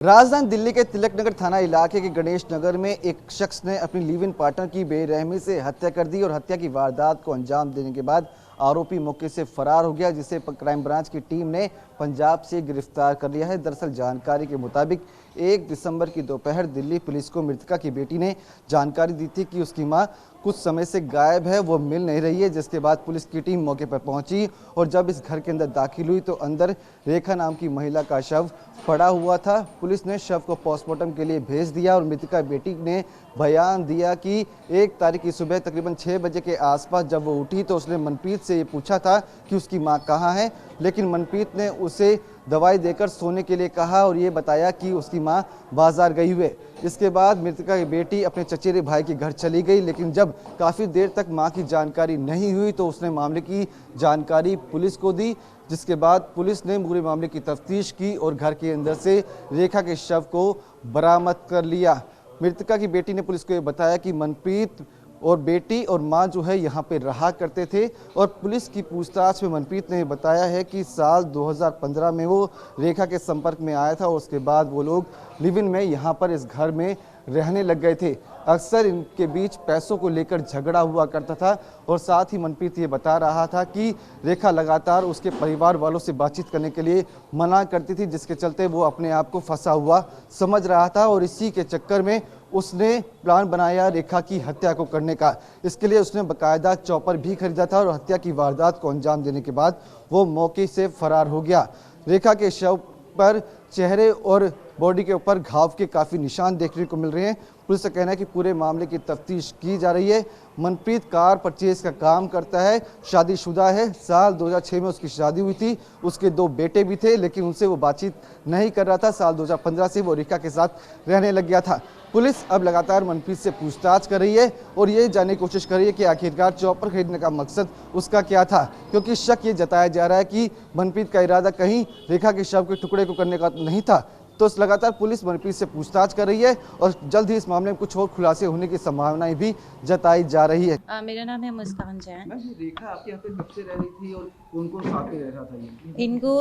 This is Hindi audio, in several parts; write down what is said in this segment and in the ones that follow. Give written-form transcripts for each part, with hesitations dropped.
राजधानी दिल्ली के तिलक नगर थाना इलाके के गणेश नगर में एक शख्स ने अपनी लिव इन पार्टनर की बेरहमी से हत्या कर दी और हत्या की वारदात को अंजाम देने के बाद आरोपी मौके से फरार हो गया, जिसे क्राइम ब्रांच की टीम ने पंजाब से गिरफ्तार कर लिया है। दरअसल जानकारी के मुताबिक 1 दिसंबर की दोपहर दिल्ली पुलिस को मृतका की बेटी ने जानकारी दी थी कि उसकी मां कुछ समय से गायब है, वो मिल नहीं रही है। जिसके बाद पुलिस की टीम मौके पर पहुंची और जब इस घर के अंदर दाखिल हुई तो अंदर रेखा नाम की महिला का शव पड़ा हुआ था। पुलिस ने शव को पोस्टमार्टम के लिए भेज दिया और मृतका बेटी ने बयान दिया कि 1 तारीख की सुबह तकरीबन 6 बजे के आसपास जब वो उठी तो उसने मनप्रीत से ये पूछा था कि उसकी मां कहाँ है, लेकिन मनप्रीत ने उसे दवाई देकर सोने के लिए कहा और ये बताया कि उसकी मां बाजार गई हुई है। इसके बाद मृतका की बेटी अपने चचेरे भाई के घर चली गई, लेकिन जब काफ़ी देर तक मां की जानकारी नहीं हुई तो उसने मामले की जानकारी पुलिस को दी, जिसके बाद पुलिस ने पूरे मामले की तफ्तीश की और घर के अंदर से रेखा के शव को बरामद कर लिया। मृतका की बेटी ने पुलिस को ये बताया कि मनप्रीत और बेटी और मां जो है यहाँ पे रहा करते थे और पुलिस की पूछताछ में मनप्रीत ने बताया है कि साल 2015 में वो रेखा के संपर्क में आया था और उसके बाद वो लोग लिव इन में यहाँ पर इस घर में रहने लग गए थे। अक्सर इनके बीच पैसों को लेकर झगड़ा हुआ करता था और साथ ही मनप्रीत ये बता रहा था कि रेखा लगातार उसके परिवार वालों से बातचीत करने के लिए मना करती थी, जिसके चलते वो अपने आप को फंसा हुआ समझ रहा था और इसी के चक्कर में उसने प्लान बनाया रेखा की हत्या को करने का। इसके लिए उसने बाकायदा चॉपर भी खरीदा था और हत्या की वारदात को अंजाम देने के बाद वो मौके से फरार हो गया। रेखा के शव पर चेहरे और बॉडी के ऊपर घाव के काफ़ी निशान देखने को मिल रहे हैं। पुलिस का कहना है कि पूरे मामले की तफ्तीश की जा रही है। मनप्रीत कार परचेज का काम करता है, शादीशुदा है। साल 2006 में उसकी शादी हुई थी, उसके 2 बेटे भी थे, लेकिन उनसे वो बातचीत नहीं कर रहा था। साल 2015 से वो रेखा के साथ रहने लग गया था। पुलिस अब लगातार मनप्रीत से पूछताछ कर रही है और ये जानने की कोशिश कर रही है कि आखिरकार चॉपर खरीदने का मकसद उसका क्या था, क्योंकि शक ये जताया जा रहा है कि मनप्रीत का इरादा कहीं रेखा के शव के टुकड़े को करने का नहीं था। तो लगातार पुलिस मनप्रीत से पूछताछ कर रही है और जल्द ही इस मामले में कुछ और खुलासे होने की संभावनाएं भी जताई जा रही है। मेरा नाम है मुस्कान जैन। रेखा आपके यहाँ पे कब से रह रही थी और कौन-कौन साथ में रह रहा था ये? इनको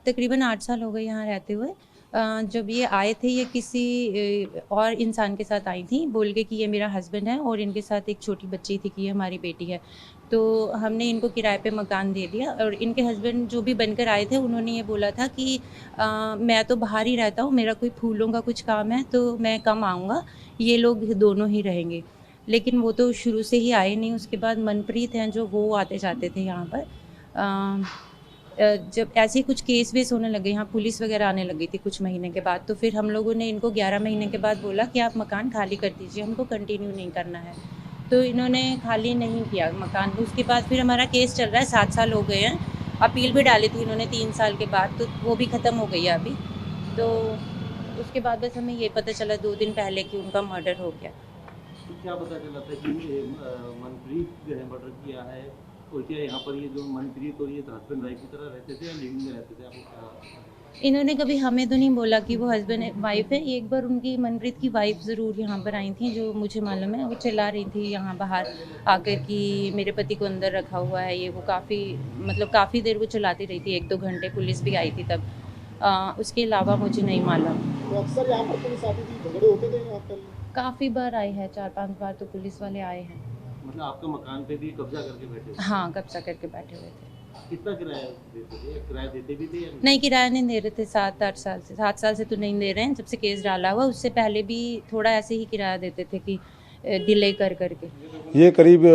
तकरीबन 8 साल हो गए यहाँ रहते हुए। जब ये आए थे ये किसी और इंसान के साथ आई थी बोल के कि ये मेरा हस्बैंड है और इनके साथ एक छोटी बच्ची थी कि ये हमारी बेटी है। तो हमने इनको किराए पे मकान दे दिया और इनके हस्बैंड जो भी बनकर आए थे उन्होंने ये बोला था कि मैं तो बाहर ही रहता हूँ, मेरा कोई फूलों का कुछ काम है तो मैं कम आऊँगा, ये लोग दोनों ही रहेंगे। लेकिन वो तो शुरू से ही आए नहीं। उसके बाद मनप्रीत हैं जो वो आते जाते थे यहाँ पर। जब ऐसे कुछ केस वेस होने लगे, यहाँ पुलिस वगैरह आने लगी थी कुछ महीने के बाद, तो फिर हम लोगों ने इनको 11 महीने के बाद बोला कि आप मकान खाली कर दीजिए, हमको कंटिन्यू नहीं करना है। तो इन्होंने खाली नहीं किया मकान। उसके बाद फिर हमारा केस चल रहा है, 7 साल हो गए हैं। अपील भी डाली थी इन्होंने 3 साल के बाद, तो वो भी ख़त्म हो गई है अभी। तो उसके बाद बस हमें ये पता चला 2 दिन पहले कि उनका मर्डर हो गया। तो क्या पता चला था कि मनप्रीत जो है मर्डर किया है, और क्या यहाँ पर ये जो मनप्रीत और ये हस्बैंड वाइफ की तरह रहते थे या लिविंग में रहते थे? आपको इन्होंने कभी हमें तो नहीं बोला कि वो हस्बैंड वाइफ है। एक बार उनकी मनप्रीत की वाइफ ज़रूर यहाँ पर आई थी, जो मुझे मालूम है। वो चिल्ला रही थी यहाँ बाहर आकर कि मेरे पति को अंदर रखा हुआ है, ये वो काफ़ी देर वो चिल्लाती रही थी, 1-2 घंटे। पुलिस भी आई थी तब। उसके अलावा मुझे नहीं मालूम। तो अक्सर यहाँ पर पुलिस आती थी, झगड़े होते थे यहाँ पर? काफ़ी बार आए हैं, 4-5 बार तो पुलिस वाले आए हैं। मतलब आपका मकान पे भी कब्जा करके बैठे थे? हाँ, कब्जा करके बैठे हुए थे। कितना किराया देते थे? किराया देते भी थे या नहीं, किराया नहीं दे रहे थे। 7-8 साल से, 7 साल से तो नहीं दे रहे हैं, जब से केस डाला हुआ। उससे पहले भी थोड़ा ऐसे ही किराया देते थे कि डिले कर करके। ये करीब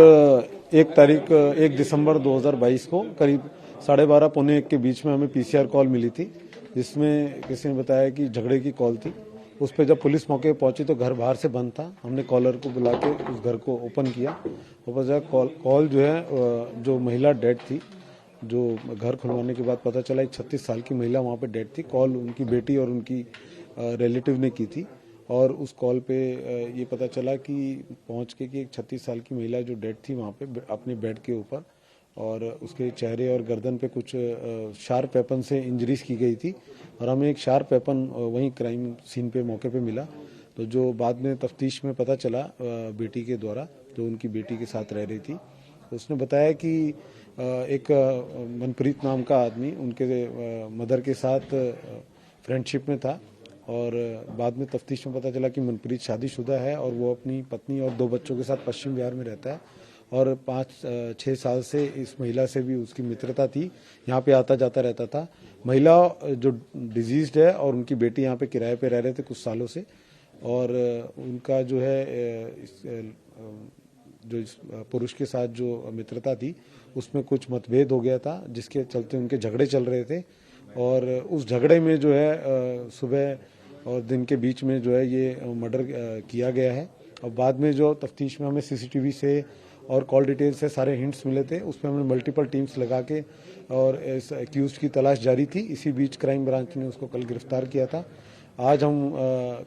1 दिसंबर 2022 को करीब 12:30 पौने 1 के बीच में हमें पीसीआर कॉल मिली थी, जिसमें किसी ने बताया कि झगड़े की कॉल थी। उस पर जब पुलिस मौके पर पहुंची तो घर बाहर से बंद था। हमने कॉलर को बुला के उस घर को ओपन किया। ऊपर जाकर कॉल जो है, जो महिला डेड थी, जो घर खुलवाने के बाद पता चला एक 36 साल की महिला वहाँ पे डेड थी। कॉल उनकी बेटी और उनकी रिलेटिव ने की थी और उस कॉल पे ये पता चला कि पहुँच के कि एक 36 साल की महिला जो डेड थी वहाँ पे अपने बेड के ऊपर, और उसके चेहरे और गर्दन पे कुछ शार्प वेपन से इंजरीज की गई थी और हमें एक शार्प वेपन वहीं क्राइम सीन पे मौके पे मिला। तो जो बाद में तफ्तीश में पता चला बेटी के द्वारा, जो उनकी बेटी के साथ रह रही थी, तो उसने बताया कि एक मनप्रीत नाम का आदमी उनके मदर के साथ फ्रेंडशिप में था और बाद में तफ्तीश में पता चला कि मनप्रीत शादीशुदा है और वो अपनी पत्नी और 2 बच्चों के साथ पश्चिम बिहार में रहता है और 5-6 साल से इस महिला से भी उसकी मित्रता थी, यहाँ पे आता जाता रहता था। महिला जो डिजीज्ड है और उनकी बेटी यहाँ पे किराए पे रह रहे थे कुछ सालों से और उनका जो है जो इस पुरुष के साथ जो मित्रता थी उसमें कुछ मतभेद हो गया था जिसके चलते उनके झगड़े चल रहे थे और उस झगड़े में जो है सुबह और दिन के बीच में जो है ये मर्डर किया गया है। और बाद में जो तफ्तीश में हमें सीसीटीवी से और कॉल डिटेल से सारे हिंट्स मिले थे, उसमें हमने मल्टीपल टीम्स लगा के और इस एक्यूज्ड की तलाश जारी थी। इसी बीच क्राइम ब्रांच ने उसको कल गिरफ्तार किया था। आज हम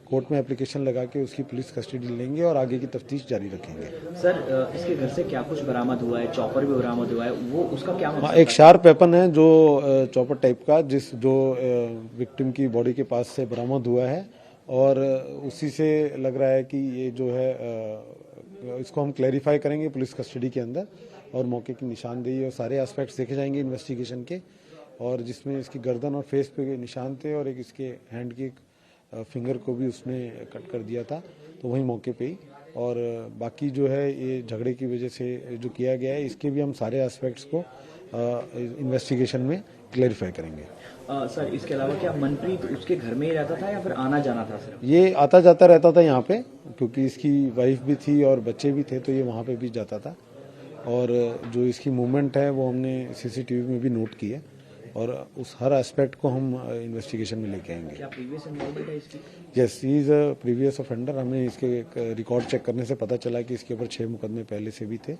कोर्ट में एप्लीकेशन लगा के उसकी पुलिस कस्टडी लेंगे और आगे की तफ्तीश जारी रखेंगे। सर इसके घर से क्या कुछ बरामद हुआ है? चॉपर भी बरामद हुआ है, वो उसका क्या हाँ, एक शार्प वेपन है जो चॉपर टाइप का जो विक्टिम की बॉडी के पास से बरामद हुआ है और उसी से लग रहा है कि ये जो है इसको हम क्लैरिफाई करेंगे पुलिस कस्टडी के अंदर और मौके की निशानदेही और सारे एस्पेक्ट्स देखे जाएंगे इन्वेस्टिगेशन के और जिसमें इसकी गर्दन और फेस पे निशान थे और एक इसके हैंड की फिंगर को भी उसने कट कर दिया था तो वहीं मौके पे ही और बाकी जो है ये झगड़े की वजह से जो किया गया है इसके भी हम सारे एस्पेक्ट्स को इन्वेस्टिगेशन में क्लैरिफाई करेंगे। सर इसके अलावा क्या मनप्रीत उसके घर में ही रहता था या फिर आना जाना था? सिर्फ ये आता जाता रहता था यहाँ पे क्योंकि इसकी वाइफ भी थी और बच्चे भी थे तो ये वहाँ पे भी जाता था और जो इसकी मूवमेंट है वो हमने सीसीटीवी में भी नोट की है और उस हर एस्पेक्ट को हम इन्वेस्टिगेशन में लेके आएंगे। क्या प्रीवियस इन्वॉल्वमेंट है इसकी? Yes, he is a previous offender. हमें इसके रिकॉर्ड चेक करने से पता चला कि इसके ऊपर 6 मुकदमे पहले से भी थे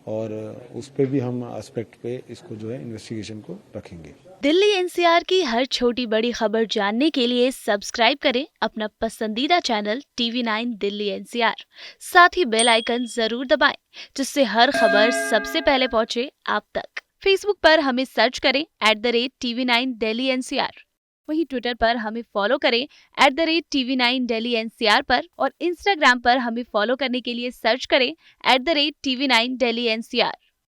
और उस पे भी हम एस्पेक्ट पे इसको जो है इन्वेस्टिगेशन को रखेंगे। दिल्ली एनसीआर की हर छोटी बड़ी खबर जानने के लिए सब्सक्राइब करें अपना पसंदीदा चैनल TV9 दिल्ली एनसीआर। साथ ही बेल आइकन जरूर दबाएं जिससे हर खबर सबसे पहले पहुंचे आप तक। फेसबुक पर हमें सर्च करें @TV9 दिल्ली एनसीआर। वहीं ट्विटर पर हमें फॉलो करें @TV9 दिल्ली एनसीआर पर और इंस्टाग्राम पर हमें फॉलो करने के लिए सर्च करें @TV9 दिल्ली एनसीआर।